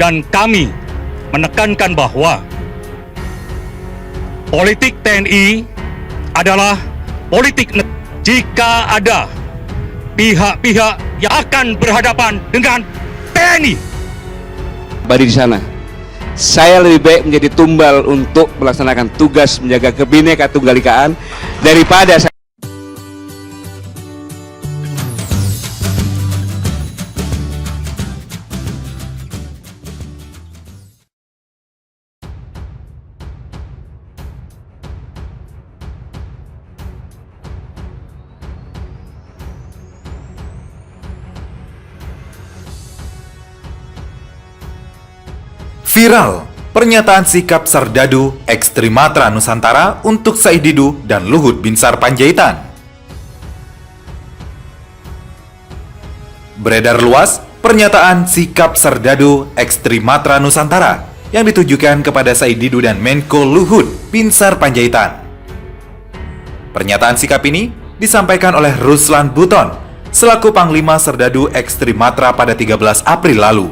dan kami menekankan bahwa politik TNI adalah politik jika ada pihak-pihak yang akan berhadapan dengan TNI. Bari di sana, saya lebih baik menjadi tumbal untuk melaksanakan tugas menjaga Bhinneka Tunggal Ika daripada saya. Viral, pernyataan sikap Serdadu Ekstrimatra Nusantara untuk Said Didu dan Luhut Binsar Panjaitan. Beredar luas pernyataan sikap Serdadu Ekstrimatra Nusantara yang ditujukan kepada Said Didu dan Menko Luhut Binsar Panjaitan. Pernyataan sikap ini disampaikan oleh Ruslan Buton selaku Panglima Serdadu Ekstrimatra pada 13 April lalu.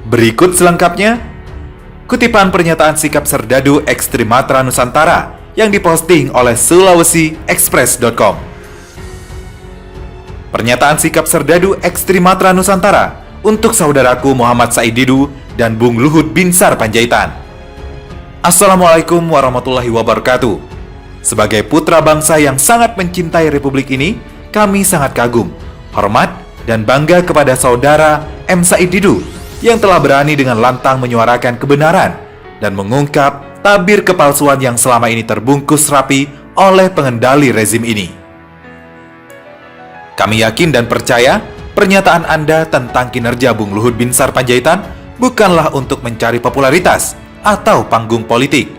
Berikut selengkapnya, kutipan pernyataan sikap Serdadu Ekstrimatra Nusantara yang diposting oleh SulawesiExpress.com. Pernyataan sikap Serdadu Ekstrimatra Nusantara untuk saudaraku Muhammad Said Didu dan Bung Luhut Binsar Panjaitan. Assalamualaikum warahmatullahi wabarakatuh. Sebagai putra bangsa yang sangat mencintai Republik ini, kami sangat kagum, hormat, dan bangga kepada saudara M. Said Didu yang telah berani dengan lantang menyuarakan kebenaran dan mengungkap tabir kepalsuan yang selama ini terbungkus rapi oleh pengendali rezim ini. Kami yakin dan percaya pernyataan Anda tentang kinerja Bung Luhut Binsar Panjaitan bukanlah untuk mencari popularitas atau panggung politik.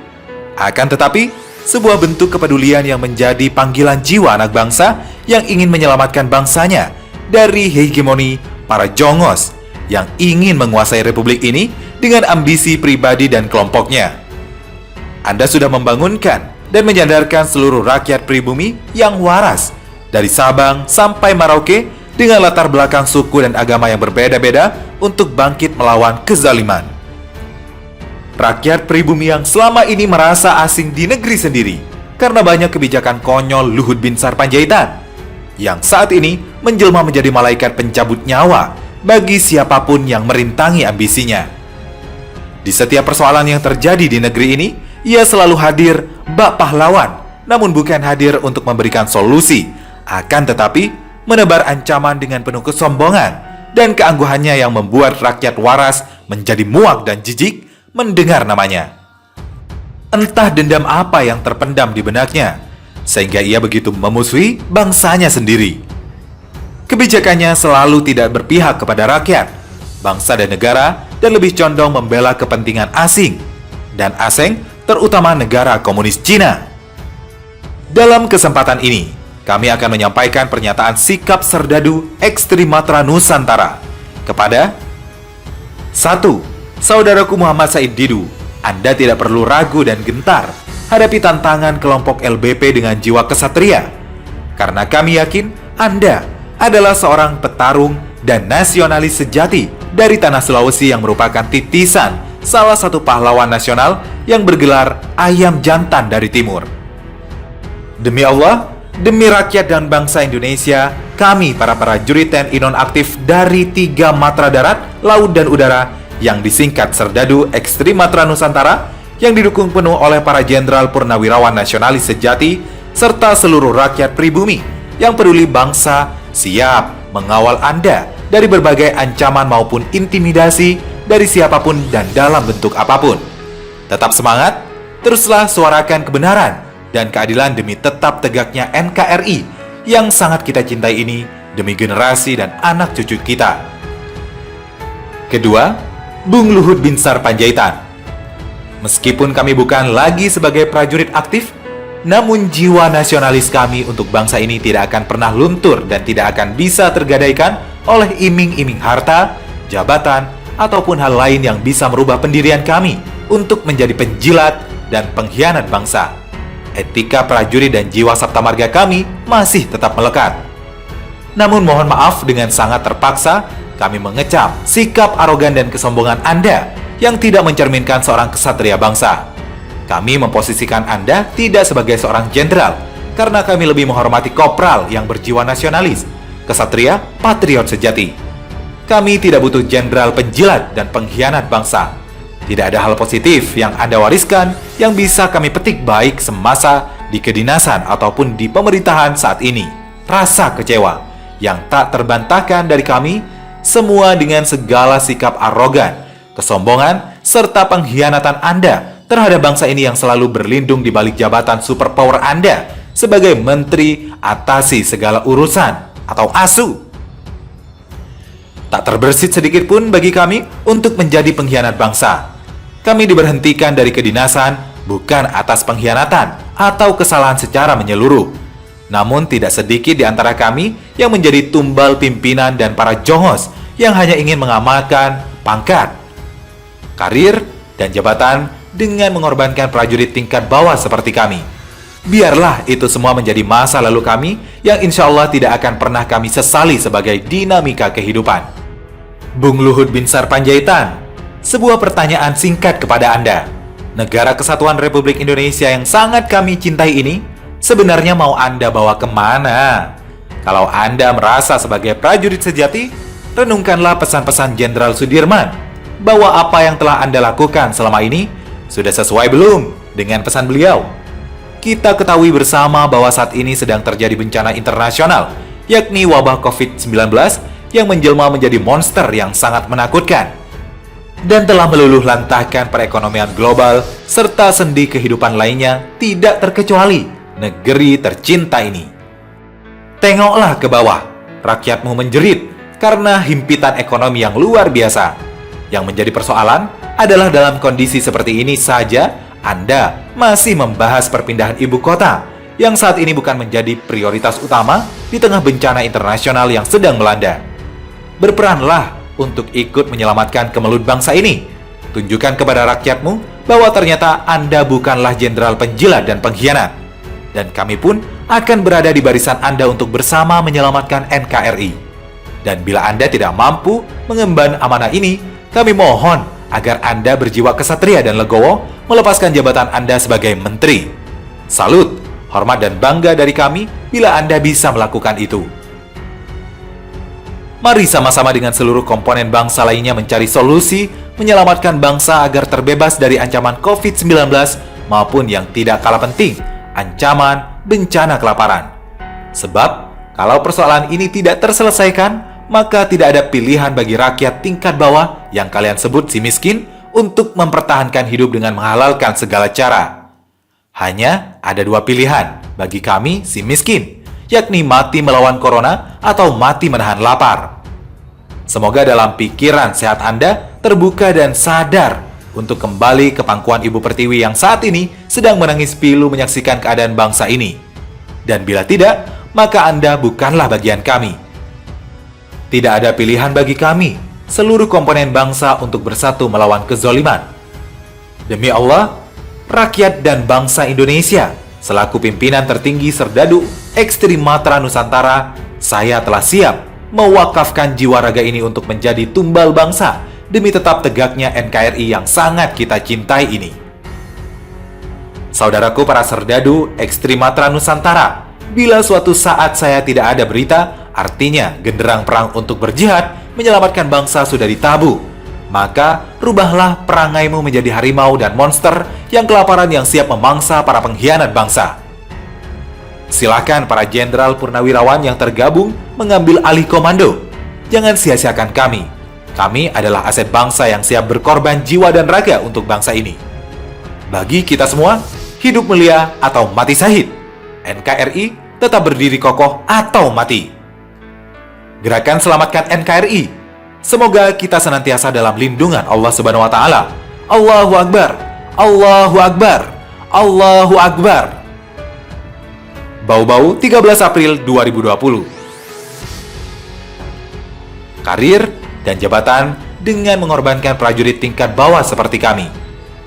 Akan tetapi, sebuah bentuk kepedulian yang menjadi panggilan jiwa anak bangsa yang ingin menyelamatkan bangsanya dari hegemoni para jongos yang ingin menguasai republik ini dengan ambisi pribadi dan kelompoknya. Anda sudah membangunkan dan menyadarkan seluruh rakyat pribumi yang waras dari Sabang sampai Merauke dengan latar belakang suku dan agama yang berbeda-beda untuk bangkit melawan kezaliman. Rakyat pribumi yang selama ini merasa asing di negeri sendiri karena banyak kebijakan konyol Luhut Binsar Panjaitan yang saat ini menjelma menjadi malaikat pencabut nyawa bagi siapapun yang merintangi ambisinya. Di setiap persoalan yang terjadi di negeri ini, ia selalu hadir bak pahlawan, namun bukan hadir untuk memberikan solusi, akan tetapi menebar ancaman dengan penuh kesombongan dan keangguhannya yang membuat rakyat waras menjadi muak dan jijik mendengar namanya. Entah dendam apa yang terpendam di benaknya, sehingga ia begitu memusuhi bangsanya sendiri. Kebijakannya selalu tidak berpihak kepada rakyat, bangsa dan negara, dan lebih condong membela kepentingan asing dan asing, terutama negara komunis Cina. Dalam kesempatan ini, kami akan menyampaikan pernyataan sikap Serdadu Ekstrimatra Nusantara kepada 1. Saudaraku Muhammad Said Didu, Anda tidak perlu ragu dan gentar hadapi tantangan kelompok LBP dengan jiwa kesatria, karena kami yakin Anda adalah seorang petarung dan nasionalis sejati dari tanah Sulawesi yang merupakan titisan salah satu pahlawan nasional yang bergelar ayam jantan dari timur. Demi Allah, demi rakyat dan bangsa Indonesia, kami para prajurit TNI nonaktif dari 3 matra darat, laut, dan udara yang disingkat Serdadu Ekstrimatra Nusantara yang didukung penuh oleh para jenderal purnawirawan nasionalis sejati serta seluruh rakyat pribumi yang peduli bangsa siap mengawal Anda dari berbagai ancaman maupun intimidasi dari siapapun dan dalam bentuk apapun. Tetap semangat, teruslah suarakan kebenaran dan keadilan demi tetap tegaknya NKRI yang sangat kita cintai ini demi generasi dan anak cucu kita. Kedua, Bung Luhut Binsar Panjaitan. Meskipun kami bukan lagi sebagai prajurit aktif, namun jiwa nasionalis kami untuk bangsa ini tidak akan pernah luntur dan tidak akan bisa tergadaikan oleh iming-iming harta, jabatan, ataupun hal lain yang bisa merubah pendirian kami untuk menjadi penjilat dan pengkhianat bangsa. Etika prajurit dan jiwa Saptamarga kami masih tetap melekat. Namun mohon maaf dengan sangat terpaksa, kami mengecam sikap arogan dan kesombongan Anda yang tidak mencerminkan seorang kesatria bangsa. Kami memposisikan Anda tidak sebagai seorang jenderal, karena kami lebih menghormati kopral yang berjiwa nasionalis, kesatria, patriot sejati. Kami tidak butuh jenderal penjilat dan pengkhianat bangsa. Tidak ada hal positif yang Anda wariskan yang bisa kami petik baik semasa di kedinasan ataupun di pemerintahan saat ini. Rasa kecewa yang tak terbantahkan dari kami, semua dengan segala sikap arogan, kesombongan, serta pengkhianatan Anda terhadap bangsa ini yang selalu berlindung di balik jabatan superpower Anda sebagai menteri atasi segala urusan atau ASU. Tak terbersit sedikit pun bagi kami untuk menjadi pengkhianat bangsa. Kami diberhentikan dari kedinasan bukan atas pengkhianatan atau kesalahan secara menyeluruh. Namun tidak sedikit di antara kami yang menjadi tumbal pimpinan dan para jongos yang hanya ingin mengamalkan pangkat, karir, dan jabatan dengan mengorbankan prajurit tingkat bawah seperti kami. Biarlah itu semua menjadi masa lalu kami yang insya Allah tidak akan pernah kami sesali sebagai dinamika kehidupan. Bung Luhut Binsar Panjaitan, sebuah pertanyaan singkat kepada Anda. Negara Kesatuan Republik Indonesia yang sangat kami cintai ini, sebenarnya mau Anda bawa kemana? Kalau Anda merasa sebagai prajurit sejati, renungkanlah pesan-pesan Jenderal Sudirman, bahwa apa yang telah Anda lakukan selama ini sudah sesuai belum dengan pesan beliau. Kita ketahui bersama bahwa saat ini sedang terjadi bencana internasional, yakni wabah COVID-19 yang menjelma menjadi monster yang sangat menakutkan dan telah meluluh lantahkan perekonomian global serta sendi kehidupan lainnya, tidak terkecuali negeri tercinta ini. Tengoklah ke bawah, rakyatmu menjerit karena himpitan ekonomi yang luar biasa. Yang menjadi persoalan adalah dalam kondisi seperti ini saja Anda masih membahas perpindahan ibu kota yang saat ini bukan menjadi prioritas utama di tengah bencana internasional yang sedang melanda. Berperanlah untuk ikut menyelamatkan kemelut bangsa ini. Tunjukkan kepada rakyatmu bahwa ternyata Anda bukanlah jenderal penjilat dan pengkhianat. Dan kami pun akan berada di barisan Anda untuk bersama menyelamatkan NKRI. Dan bila Anda tidak mampu mengemban amanah ini, kami mohon agar Anda berjiwa kesatria dan legowo melepaskan jabatan Anda sebagai menteri. Salut, hormat dan bangga dari kami bila Anda bisa melakukan itu. Mari sama-sama dengan seluruh komponen bangsa lainnya mencari solusi menyelamatkan bangsa agar terbebas dari ancaman COVID-19 maupun yang tidak kalah penting, ancaman bencana kelaparan. Sebab, kalau persoalan ini tidak terselesaikan, maka tidak ada pilihan bagi rakyat tingkat bawah yang kalian sebut si miskin untuk mempertahankan hidup dengan menghalalkan segala cara. Hanya ada dua pilihan bagi kami si miskin, yakni mati melawan corona atau mati menahan lapar. Semoga dalam pikiran sehat Anda terbuka dan sadar untuk kembali ke pangkuan Ibu Pertiwi yang saat ini sedang menangis pilu menyaksikan keadaan bangsa ini. Dan bila tidak, maka Anda bukanlah bagian kami. Tidak ada pilihan bagi kami, seluruh komponen bangsa untuk bersatu melawan kezoliman. Demi Allah, rakyat dan bangsa Indonesia, selaku pimpinan tertinggi Serdadu Ekstrim Matra Nusantara, saya telah siap mewakafkan jiwa raga ini untuk menjadi tumbal bangsa demi tetap tegaknya NKRI yang sangat kita cintai ini. Saudaraku para Serdadu Ekstrim Matra Nusantara, bila suatu saat saya tidak ada berita, artinya genderang perang untuk berjihad menyelamatkan bangsa sudah ditabuh. Maka rubahlah perangaimu menjadi harimau dan monster yang kelaparan yang siap memangsa para pengkhianat bangsa. Silakan para jenderal purnawirawan yang tergabung mengambil alih komando. Jangan sia-siakan kami. Kami adalah aset bangsa yang siap berkorban jiwa dan raga untuk bangsa ini. Bagi kita semua, hidup mulia atau mati syahid. NKRI tetap berdiri kokoh atau mati. Gerakan Selamatkan NKRI. Semoga kita senantiasa dalam lindungan Allah Subhanahu wa taala. Allahu Akbar. Allahu Akbar. Allahu Akbar. Bau-bau 13 April 2020. Karir dan jabatan dengan mengorbankan prajurit tingkat bawah seperti kami.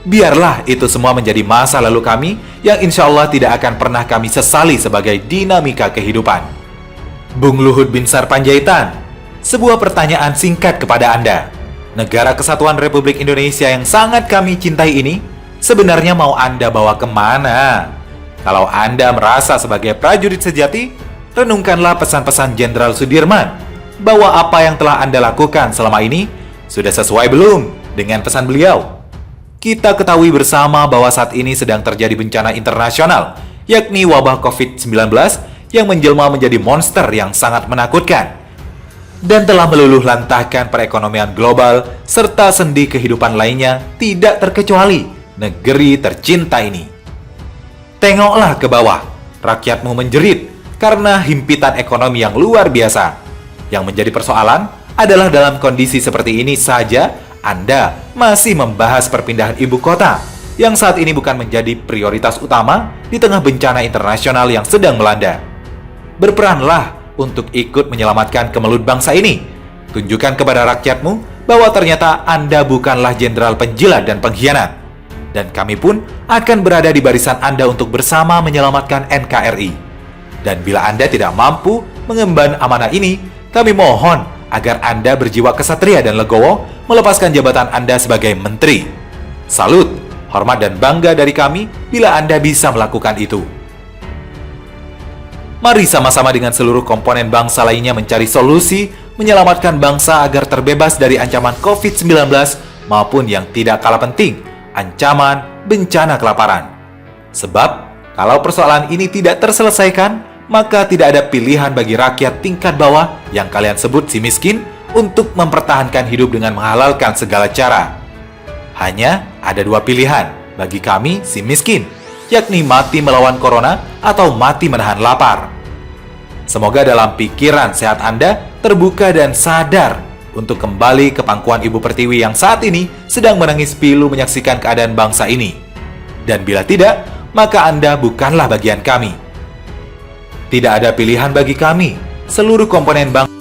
Biarlah itu semua menjadi masa lalu kami yang insya Allah tidak akan pernah kami sesali sebagai dinamika kehidupan. Bung Luhut Binsar Panjaitan, sebuah pertanyaan singkat kepada Anda. Negara Kesatuan Republik Indonesia yang sangat kami cintai ini, sebenarnya mau Anda bawa kemana? Kalau Anda merasa sebagai prajurit sejati, renungkanlah pesan-pesan Jenderal Sudirman, bahwa apa yang telah Anda lakukan selama ini sudah sesuai belum dengan pesan beliau. Kita ketahui bersama bahwa saat ini sedang terjadi bencana internasional, yakni wabah COVID-19 yang menjelma menjadi monster yang sangat menakutkan dan telah meluluh lantahkan perekonomian global serta sendi kehidupan lainnya, tidak terkecuali negeri tercinta ini. Tengoklah ke bawah, rakyatmu menjerit karena himpitan ekonomi yang luar biasa. Yang menjadi persoalan adalah dalam kondisi seperti ini saja Anda masih membahas perpindahan ibu kota yang saat ini bukan menjadi prioritas utama di tengah bencana internasional yang sedang melanda. Berperanlah untuk ikut menyelamatkan kemelut bangsa ini. Tunjukkan kepada rakyatmu bahwa ternyata Anda bukanlah jenderal penjilat dan pengkhianat. Dan kami pun akan berada di barisan Anda untuk bersama menyelamatkan NKRI. Dan bila Anda tidak mampu mengemban amanah ini, kami mohon agar Anda berjiwa kesatria dan legowo melepaskan jabatan Anda sebagai menteri. Salut, hormat dan bangga dari kami bila Anda bisa melakukan itu. Mari sama-sama dengan seluruh komponen bangsa lainnya mencari solusi menyelamatkan bangsa agar terbebas dari ancaman COVID-19 maupun yang tidak kalah penting, ancaman bencana kelaparan. Sebab, kalau persoalan ini tidak terselesaikan, maka tidak ada pilihan bagi rakyat tingkat bawah yang kalian sebut si miskin untuk mempertahankan hidup dengan menghalalkan segala cara. Hanya ada dua pilihan bagi kami si miskin, yakni mati melawan corona atau mati menahan lapar. Semoga dalam pikiran sehat Anda terbuka dan sadar untuk kembali ke pangkuan Ibu Pertiwi yang saat ini sedang menangis pilu menyaksikan keadaan bangsa ini. Dan bila tidak, maka Anda bukanlah bagian kami. Tidak ada pilihan bagi kami, seluruh komponen bangsa